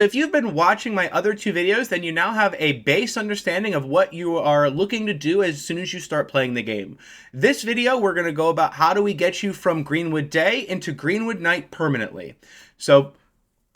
If you've been watching my other two videos, then you now have a base understanding of what you are looking to do as soon as you start playing the game. This video, we're going to go about how do we get you from Greenwood Day into Greenwood Night permanently. So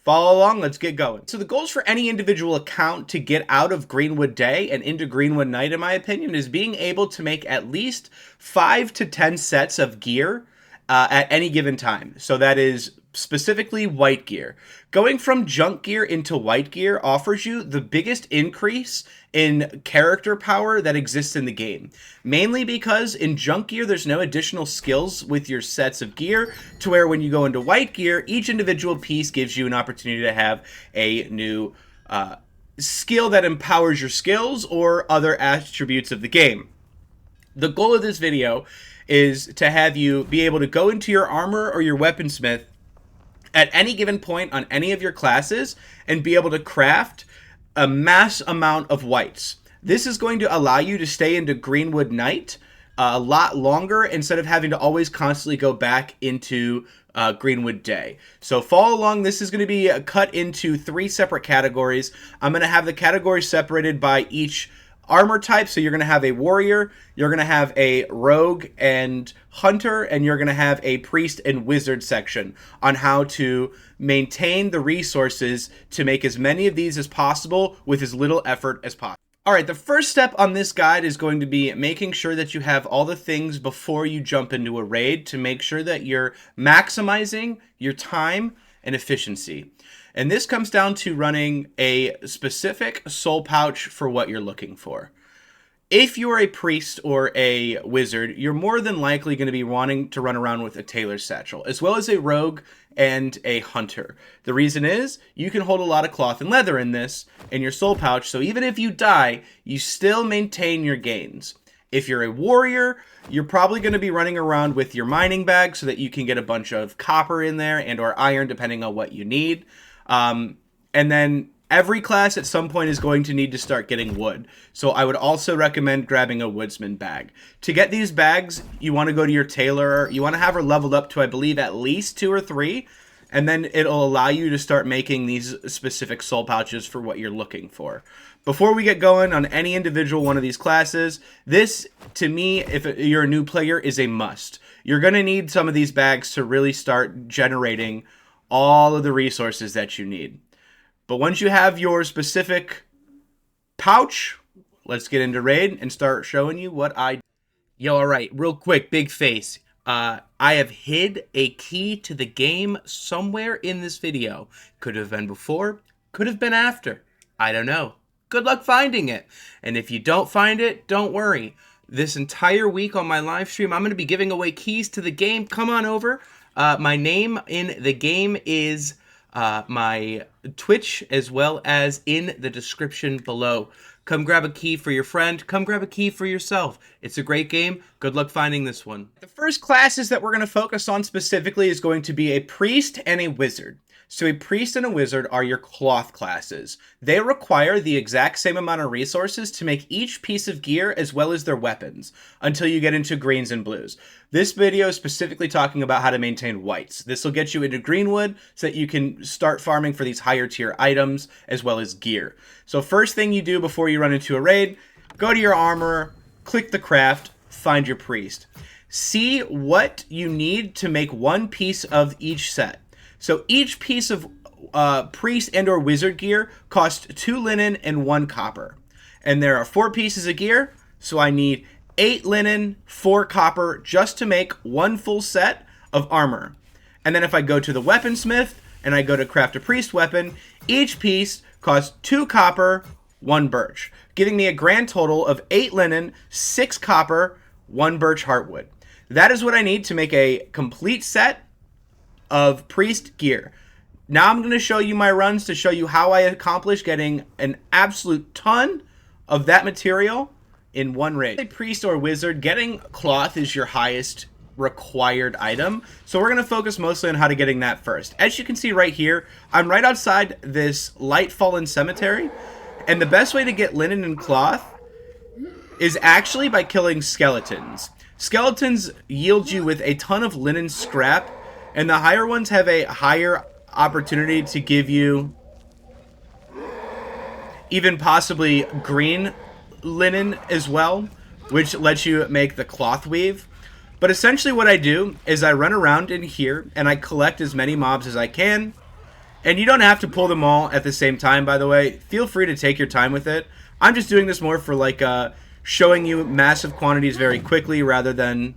follow along, let's get going. So the goals for any individual account to get out of Greenwood Day and into Greenwood Night, in my opinion, is being able to make at least 5 to 10 sets of gear at any given time. So that is specifically white gear. Going from junk gear into white gear offers you the biggest increase in character power that exists in the game. Mainly because in junk gear, there's no additional skills with your sets of gear, to where when you go into white gear, each individual piece gives you an opportunity to have a new skill that empowers your skills or other attributes of the game. The goal of this video is to have you be able to go into your armor or your weaponsmith at any given point on any of your classes and be able to craft a mass amount of whites. This is going to allow you to stay into Greenwood Night a lot longer instead of having to always constantly go back into Greenwood Day. So follow along. This is going to be cut into 3 separate categories. I'm going to have the categories separated by each armor type. So you're going to have a warrior, you're going to have a rogue and hunter, and you're going to have a priest and wizard section on how to maintain the resources to make as many of these as possible with as little effort as possible. All right, the first step on this guide is going to be making sure that you have all the things before you jump into a raid to make sure that you're maximizing your time and efficiency. And this comes down to running a specific soul pouch for what you're looking for. If you're a priest or a wizard, you're more than likely going to be wanting to run around with a tailor's satchel, as well as a rogue and a hunter. The reason is, you can hold a lot of cloth and leather in this, in your soul pouch, so even if you die, you still maintain your gains. If you're a warrior, you're probably going to be running around with your mining bag so that you can get a bunch of copper in there and or iron, depending on what you need. And then every class at some point is going to need to start getting wood. So I would also recommend grabbing a woodsman bag. To get these bags, you want to go to your tailor. You want to have her leveled up to, I believe, at least 2 or 3. And then it'll allow you to start making these specific soul pouches for what you're looking for. Before we get going on any individual one of these classes, this, to me, if you're a new player, is a must. You're going to need some of these bags to really start generating all of the resources that you need. But once you have your specific pouch, let's get into raid and start showing you what I do. Yo, all right, real quick, big face. I have hid a key to the game somewhere in this video. Could have been before, could have been after. I don't know. Good luck finding it. And if you don't find it, don't worry. This entire week on my live stream, I'm going to be giving away keys to the game. Come on over. My name in the game is my Twitch, as well as in the description below. Come grab a key for your friend. Come grab a key for yourself. It's a great game. Good luck finding this one. The first classes that we're going to focus on specifically is going to be a priest and a wizard. So a priest and a wizard are your cloth classes. They require the exact same amount of resources to make each piece of gear as well as their weapons until you get into greens and blues. This video is specifically talking about how to maintain whites. This will get you into Greenwood so that you can start farming for these higher tier items as well as gear. So first thing you do before you run into a raid, go to your armor, click the craft, find your priest. See what you need to make one piece of each set. So each piece of priest and or wizard gear costs 2 linen and 1 copper. And there are 4 pieces of gear, so I need 8 linen, 4 copper just to make 1 full set of armor. And then if I go to the weaponsmith and I go to craft a priest weapon, each piece costs 2 copper, 1 birch, giving me a grand total of 8 linen, 6 copper, 1 birch heartwood. That is what I need to make a complete set of priest gear. Now I'm going to show you my runs to show you how I accomplish getting an absolute ton of that material in one raid. A priest or wizard, getting cloth is your highest required item, so we're going to focus mostly on how to getting that first. As you can see right here, I'm right outside this light fallen cemetery, and the best way to get linen and cloth is actually by killing skeletons. Skeletons yield you with a ton of linen scrap, and the higher ones have a higher opportunity to give you even possibly green linen as well, which lets you make the cloth weave. But essentially what I do is I run around in here and I collect as many mobs as I can. And you don't have to pull them all at the same time, by the way. Feel free to take your time with it. I'm just doing this more for like showing you massive quantities very quickly rather than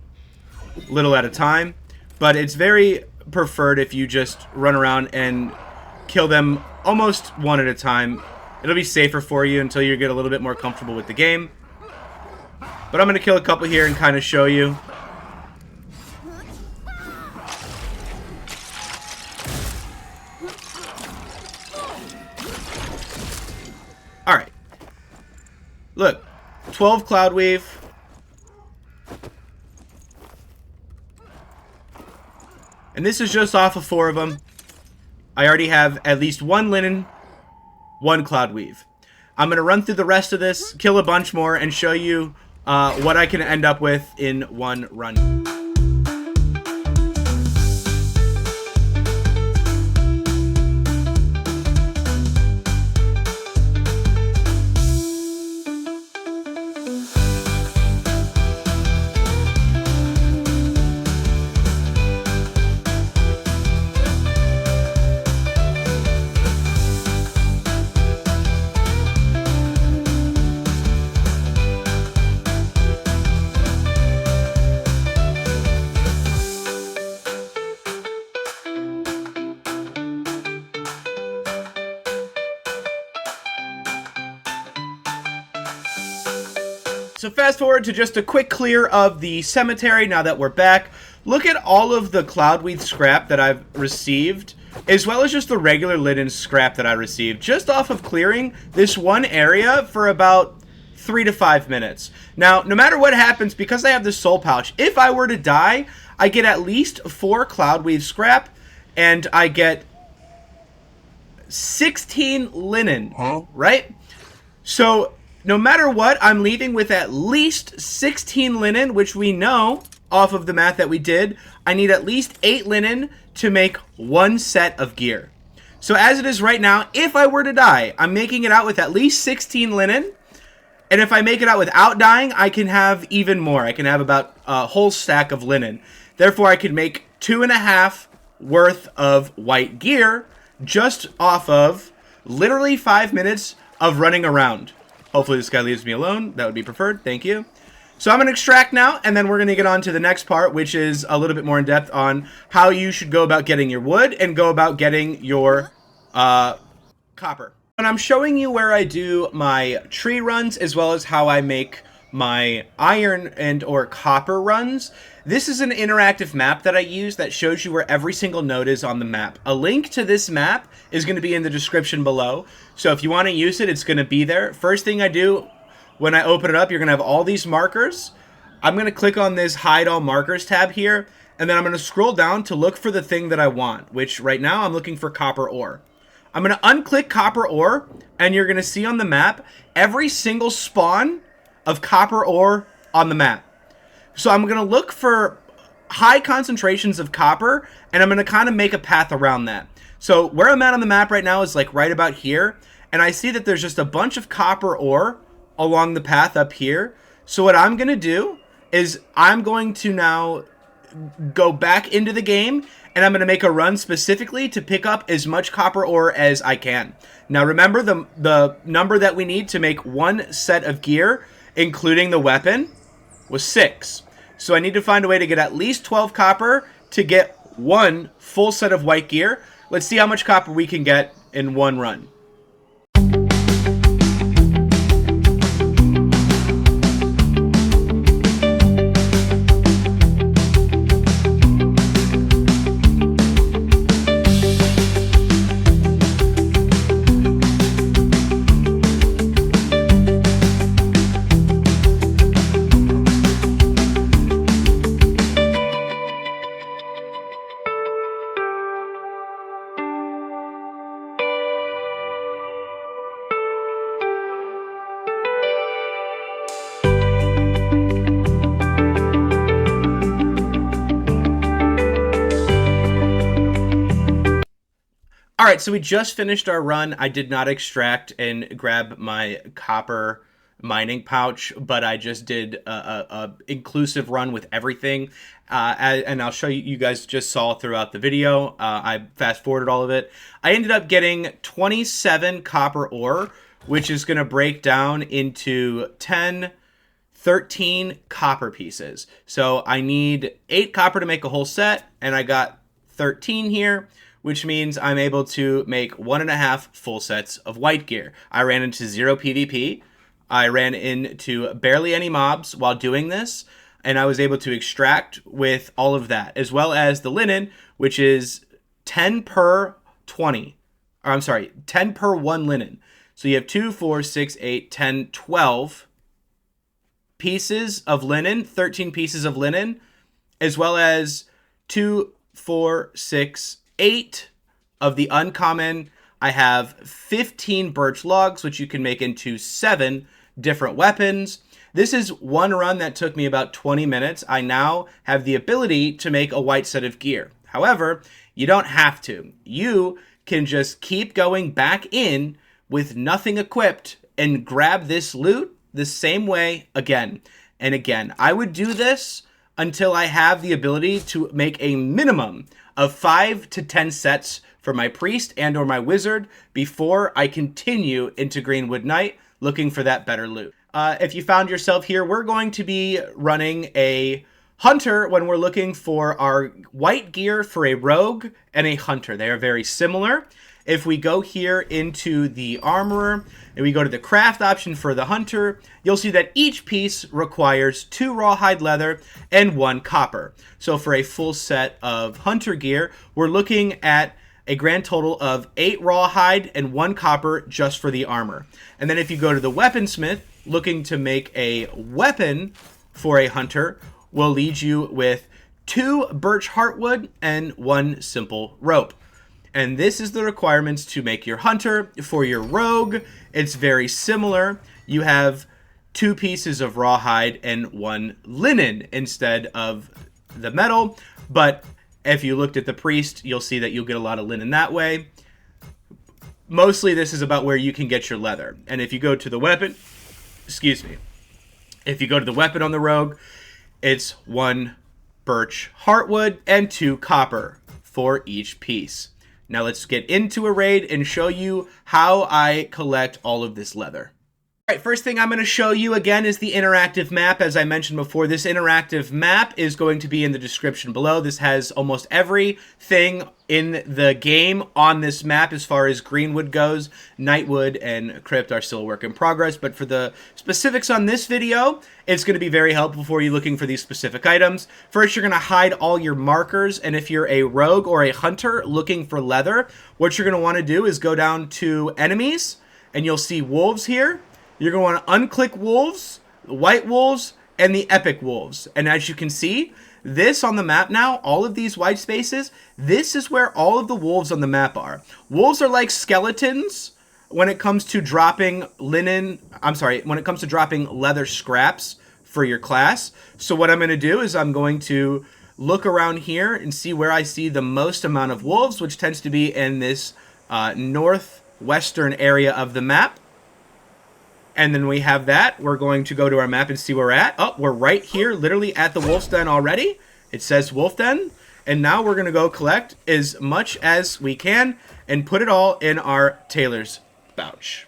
little at a time. But it's very preferred if you just run around and kill them almost one at a time. It'll be safer for you until you get a little bit more comfortable with the game. But I'm going to kill a couple here and kind of show you. Alright. Look. 12 Cloud Weave. And this is just off of 4 of them. I already have at least 1 linen, 1 Cloud Weave. I'm going to run through the rest of this, kill a bunch more, and show you what I can end up with in one run. So fast forward to just a quick clear of the cemetery now that we're back. Look at all of the cloudweed scrap that I've received, as well as just the regular linen scrap that I received, just off of clearing this one area for about 3 to 5 minutes. Now, no matter what happens, because I have this soul pouch, if I were to die, I get at least 4 cloudweed scrap, and I get 16 linen, right? So no matter what, I'm leaving with at least 16 linen, which we know, off of the math that we did, I need at least 8 linen to make 1 set of gear. So as it is right now, if I were to die, I'm making it out with at least 16 linen. And if I make it out without dying, I can have even more. I can have about a whole stack of linen. Therefore, I can make 2.5 worth of white gear just off of literally 5 minutes of running around. Hopefully this guy leaves me alone. That would be preferred. Thank you. So I'm going to extract now, and then we're going to get on to the next part, which is a little bit more in depth on how you should go about getting your wood and go about getting your copper. And I'm showing you where I do my tree runs, as well as how I make my iron and or copper runs. This is an interactive map that I use that shows you where every single node is on the map. A link to this map is going to be in the description below. So if you want to use it, it's going to be there. First thing I do when I open it up, you're going to have all these markers. I'm going to click on this hide all markers tab here, and then I'm going to scroll down to look for the thing that I want, which right now I'm looking for copper ore. I'm going to unclick copper ore, and you're going to see on the map every single spawn of copper ore on the map. So I'm going to look for high concentrations of copper, and I'm going to kind of make a path around that. So where I'm at on the map right now is like right about here, and I see that there's just a bunch of copper ore along the path up here. So what I'm going to do is I'm going to now go back into the game, and I'm going to make a run specifically to pick up as much copper ore as I can. Now remember, the number that we need to make 1 set of gear, including the weapon, was 6. So I need to find a way to get at least 12 copper to get 1 full set of white gear. Let's see how much copper we can get in 1 run. right, so we just finished our run. I did not extract and grab my copper mining pouch, but I just did a inclusive run with everything. And I'll show you, you guys just saw throughout the video. I fast forwarded all of it. I ended up getting 27 copper ore, which is going to break down into 13 copper pieces. So I need 8 copper to make a whole set, and I got 13 here, which means I'm able to make 1.5 full sets of white gear. I ran into 0 PvP. I ran into barely any mobs while doing this, and I was able to extract with all of that, as well as the linen, which is 10 per 20. Or I'm sorry, 10 per 1 linen. So you have 2, 4, 6, 8, 10, 12 pieces of linen, 13 pieces of linen, as well as 2, 4, 6, 8 of the uncommon. I have 15 birch logs, which you can make into 7 different weapons. This is one run that took me about 20 minutes. I now have the ability to make a white set of gear. However, you don't have to. You can just keep going back in with nothing equipped and grab this loot the same way again and again. I would do this until I have the ability to make a minimum of 5 to 10 sets for my priest and or my wizard before I continue into Greenwood Night looking for that better loot. If you found yourself here, we're going to be running a hunter when we're looking for our white gear for a rogue and a hunter. They are very similar. If we go here into the armorer and we go to the craft option for the hunter, you'll see that each piece requires 2 rawhide leather and 1 copper. So for a full set of hunter gear, we're looking at a grand total of 8 rawhide and 1 copper just for the armor. And then if you go to the weaponsmith, looking to make a weapon for a hunter, will lead you with 2 birch heartwood and 1 simple rope. And this is the requirements to make your hunter. For your rogue, it's very similar. You have 2 pieces of rawhide and 1 linen instead of the metal. But if you looked at the priest, you'll see that you'll get a lot of linen that way. Mostly this is about where you can get your leather. And if you go to the weapon, if you go to the weapon on the rogue, it's 1 birch heartwood and 2 copper for each piece. Now let's get into a raid and show you how I collect all of this leather. All right, first thing I'm going to show you again is the interactive map. As I mentioned before, this interactive map is going to be in the description below. This has almost everything in the game on this map as far as Greenwood goes. Nightwood and Crypt are still a work in progress, but for the specifics on this video, it's going to be very helpful for you looking for these specific items. First, you're going to hide all your markers, and if you're a rogue or a hunter looking for leather, what you're going to want to do is go down to enemies, and you'll see wolves here. You're going to want to unclick wolves, the white wolves, and the epic wolves. And as you can see, this on the map now, all of these white spaces, this is where all of the wolves on the map are. Wolves are like skeletons when it comes to dropping when it comes to dropping leather scraps for your class. So what I'm going to do is I'm going to look around here and see where I see the most amount of wolves, which tends to be in this northwestern area of the map. And then we have that. We're going to go to our map and see where we're at. Oh, we're right here, literally at the wolf's den already. It says wolf den. And now we're going to go collect as much as we can and put it all in our tailor's pouch.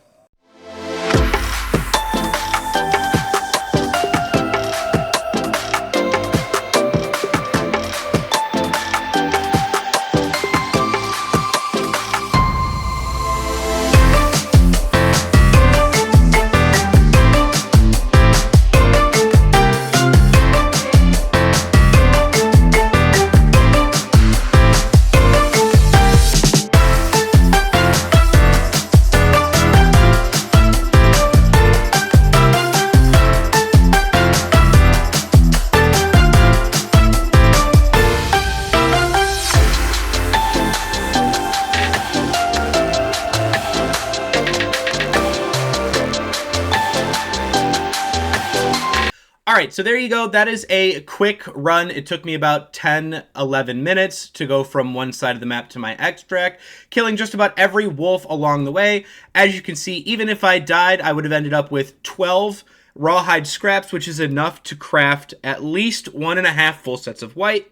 All right, so there you go. That is a quick run. It took me about 10, 11 minutes to go from one side of the map to my extract, killing just about every wolf along the way. As you can see, even if I died, I would have ended up with 12 rawhide scraps, which is enough to craft at least 1.5 full sets of white.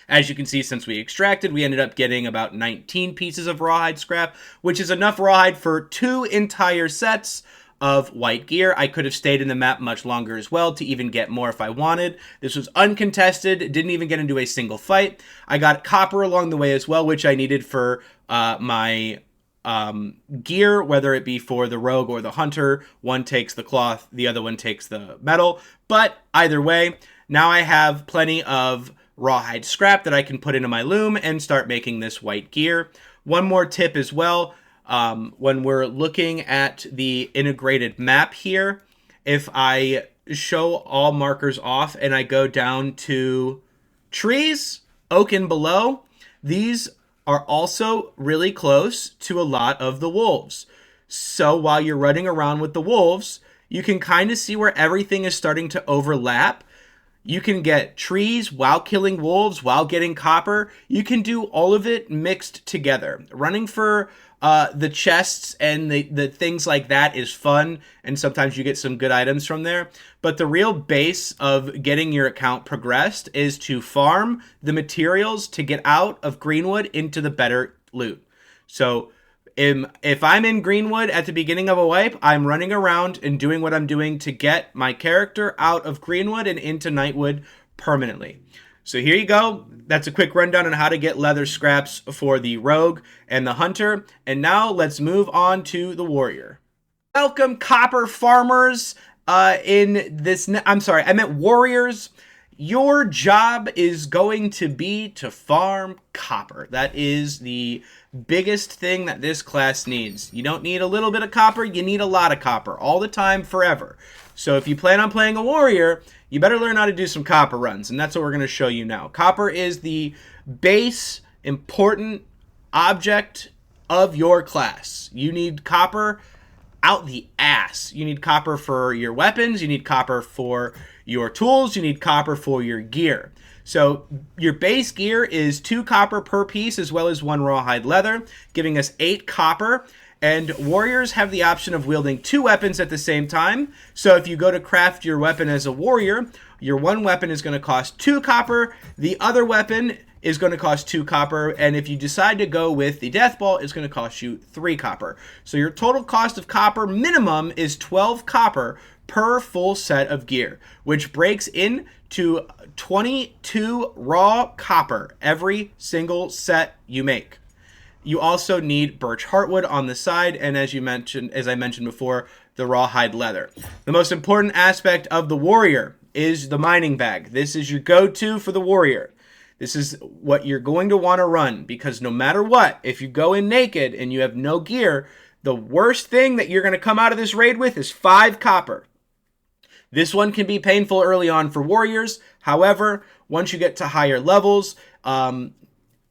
As you can see, since we extracted, we ended up getting about 19 pieces of rawhide scrap, which is enough rawhide for 2 entire sets of white gear. I could have stayed in the map much longer as well to even get more if I wanted. This was uncontested, didn't even get into a single fight. I got copper along the way as well, which I needed for my gear, whether it be for the rogue or the hunter. One takes the cloth, the other one takes the metal. But either way, now I have plenty of rawhide scrap that I can put into my loom and start making this white gear. One more tip as well. When we're looking at the integrated map here, if I show all markers off and I go down to trees, oak and below, these are also really close to a lot of the wolves. So while you're running around with the wolves, you can kind of see where everything is starting to overlap. You can get trees while killing wolves, while getting copper. You can do all of it mixed together. Running for the chests and the things like that is fun, and sometimes you get some good items from there. But the real base of getting your account progressed is to farm the materials to get out of Greenwood into the better loot. So if I'm in Greenwood at the beginning of a wipe, I'm running around and doing what I'm doing to get my character out of Greenwood and into Nightwood permanently. So here you go. That's a quick rundown on how to get leather scraps for the rogue and the hunter. And now let's move on to the warrior. Welcome, copper farmers. I meant warriors. Your job is going to be to farm copper. That is the biggest thing that this class needs. You don't need a little bit of copper, you need a lot of copper, all the time, forever. So if you plan on playing a warrior, you better learn how to do some copper runs, and that's what we're going to show you now. Copper is the base, important object of your class. You need copper out the ass. You need copper for your weapons, you need copper for your tools, you need copper for your gear. So your base gear is 2 copper per piece as well as 1 rawhide leather, giving us 8 copper. And warriors have the option of wielding 2 weapons at the same time. So if you go to craft your weapon as a warrior, your one weapon is going to cost 2 copper. The other weapon is going to cost 2 copper. And if you decide to go with the death ball, it's going to cost you 3 copper. So your total cost of copper minimum is 12 copper per full set of gear, which breaks into 22 raw copper every single set you make. You also need birch heartwood on the side, and as I mentioned before, the rawhide leather. The most important aspect of the warrior is the mining bag. This is your go-to for the warrior. This is what you're going to want to run, because no matter what, if you go in naked and you have no gear, the worst thing that you're going to come out of this raid with is 5 copper. This one can be painful early on for warriors. However, once you get to higher levels,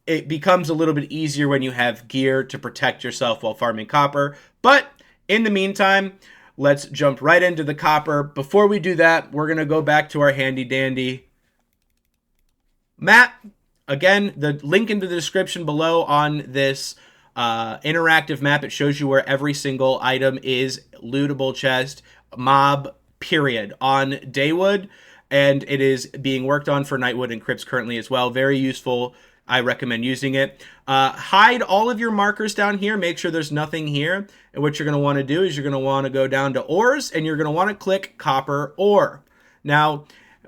it becomes a little bit easier when you have gear to protect yourself while farming copper. But in the meantime, let's jump right into the copper. Before we do that, we're going to go back to our handy dandy map. Again, the link in the description below on this interactive map. It shows you where every single item is, lootable chest, mob, period, on Daywood, and it is being worked on for Nightwood and Crypts currently as well. Very useful. I recommend using it. Hide all of your markers down here. Make sure there's nothing here. And what you're going to want to do is you're going to want to go down to ores, and you're going to want to click copper ore. Now,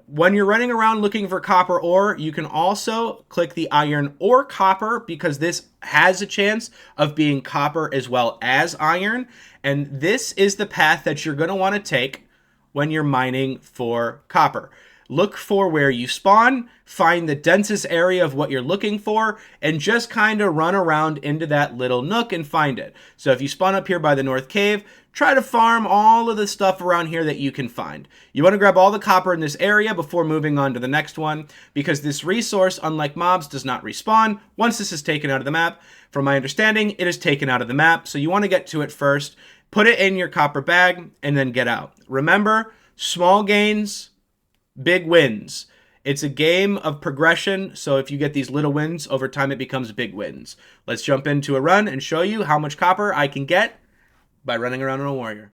when you're running around looking for copper ore, you can also click the iron or copper, because this has a chance of being copper as well as iron. And this is the path that you're going to want to take when you're mining for copper. Look for where you spawn, find the densest area of what you're looking for, and just kind of run around into that little nook and find it. So if you spawn up here by the North Cave, try to farm all of the stuff around here that you can find. You want to grab all the copper in this area before moving on to the next one, because this resource, unlike mobs, does not respawn once this is taken out of the map. From my understanding, it is taken out of the map, so you want to get to it first, put it in your copper bag, and then get out. Remember, small gains big wins. It's a game of progression, so if you get these little wins, over time it becomes big wins. Let's jump into a run and show you how much copper I can get by running around on a warrior.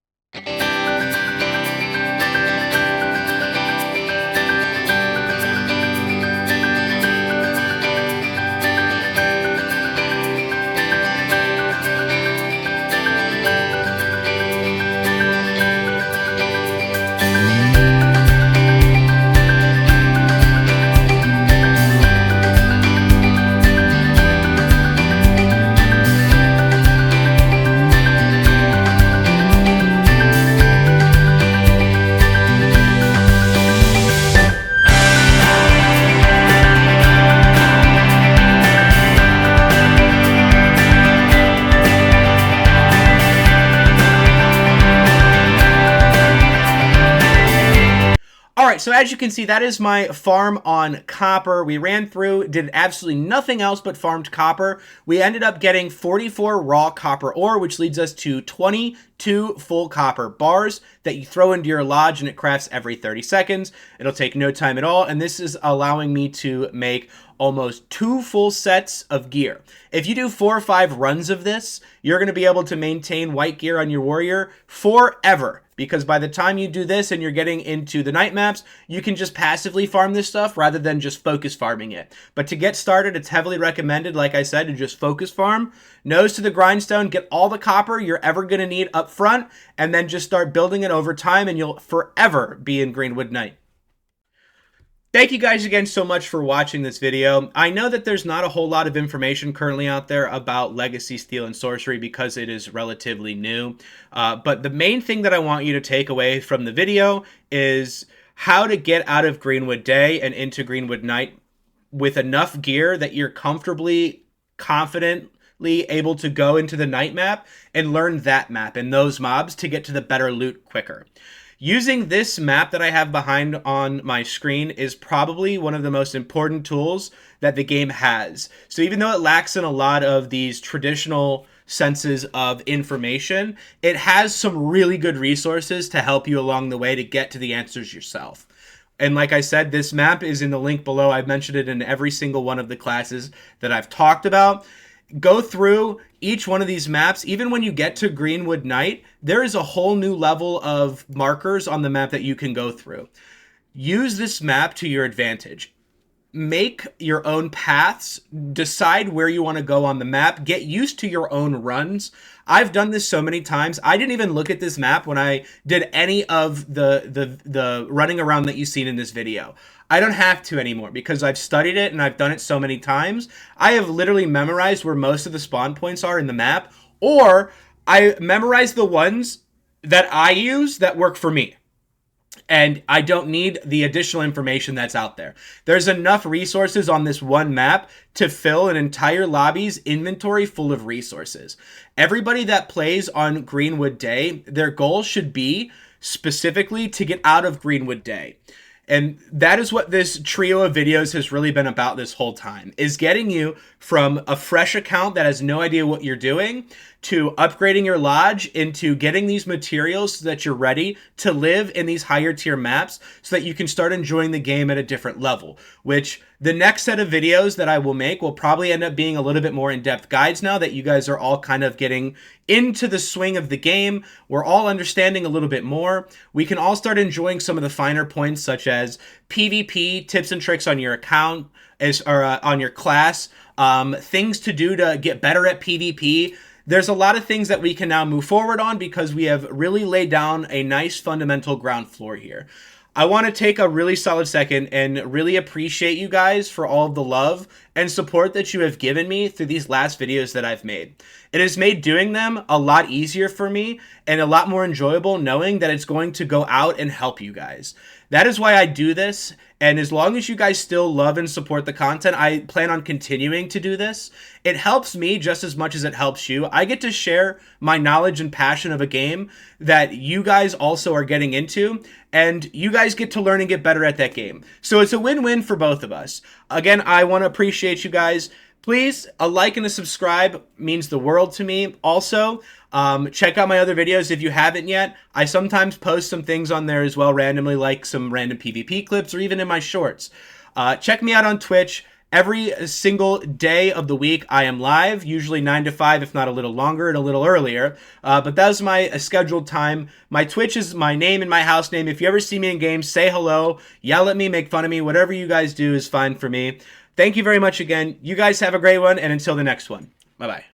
Alright, so as you can see, that is my farm on copper. We ran through, did absolutely nothing else but farmed copper. We ended up getting 44 raw copper ore, which leads us to 22 full copper bars that you throw into your lodge, and it crafts every 30 seconds. It'll take no time at all, and this is allowing me to make almost 2 full sets of gear. If you do 4 or 5 runs of this, you're going to be able to maintain white gear on your warrior forever. Because by the time you do this and you're getting into the night maps, you can just passively farm this stuff rather than just focus farming it. But to get started, it's heavily recommended, like I said, to just focus farm. Nose to the grindstone, get all the copper you're ever going to need up front, and then just start building it over time, and you'll forever be in Greenwood Night. Thank you guys again so much for watching this video. I know that there's not a whole lot of information currently out there about Legacy, Steel, and Sorcery because it is relatively new. But the main thing that I want you to take away from the video is how to get out of Greenwood Day and into Greenwood Night with enough gear that you're confidently able to go into the night map and learn that map and those mobs to get to the better loot quicker. Using this map that I have behind on my screen is probably one of the most important tools that the game has. So even though it lacks in a lot of these traditional senses of information, it has some really good resources to help you along the way to get to the answers yourself. And like I said, this map is in the link below. I've mentioned it in every single one of the classes that I've talked about. Go through each one of these maps. Even when you get to Greenwood Night, there is a whole new level of markers on the map that you can go through. Use this map to your advantage. Make your own paths. Decide where you want to go on the map. Get used to your own runs. I've done this so many times. I didn't even look at this map when I did any of the running around that you've seen in this video. I don't have to anymore because I've studied it and I've done it so many times. I have literally memorized where most of the spawn points are in the map, or I memorize the ones that I use that work for me. And I don't need the additional information that's out there. There's enough resources on this one map to fill an entire lobby's inventory full of resources. Everybody that plays on Greenwood Day, their goal should be specifically to get out of Greenwood Day. And that is what this trio of videos has really been about this whole time, is getting you from a fresh account that has no idea what you're doing to upgrading your lodge into getting these materials so that you're ready to live in these higher tier maps so that you can start enjoying the game at a different level, which the next set of videos that I will make will probably end up being a little bit more in-depth guides now that you guys are all kind of getting into the swing of the game. We're all understanding a little bit more. We can all start enjoying some of the finer points such as PvP, tips and tricks on your account, on your class, things to do to get better at PvP. There's a lot of things that we can now move forward on because we have really laid down a nice fundamental ground floor here. I want to take a really solid second and really appreciate you guys for all of the love and support that you have given me through these last videos that I've made. It has made doing them a lot easier for me and a lot more enjoyable knowing that it's going to go out and help you guys. That is why I do this, and as long as you guys still love and support the content, I plan on continuing to do this. It helps me just as much as it helps you. I get to share my knowledge and passion of a game that you guys also are getting into, and you guys get to learn and get better at that game. So it's a win-win for both of us. Again, I want to appreciate you guys. Please, a like and a subscribe means the world to me. Also, Check out my other videos if you haven't yet. I sometimes post some things on there as well randomly, like some random PvP clips or even in my shorts. Check me out on Twitch. Every single day of the week, I am live, usually 9 to 5, if not a little longer and a little earlier. But that's my scheduled time. My Twitch is my name and my house name. If you ever see me in games, say hello, yell at me, make fun of me. Whatever you guys do is fine for me. Thank you very much again. You guys have a great one, and until the next one. Bye-bye.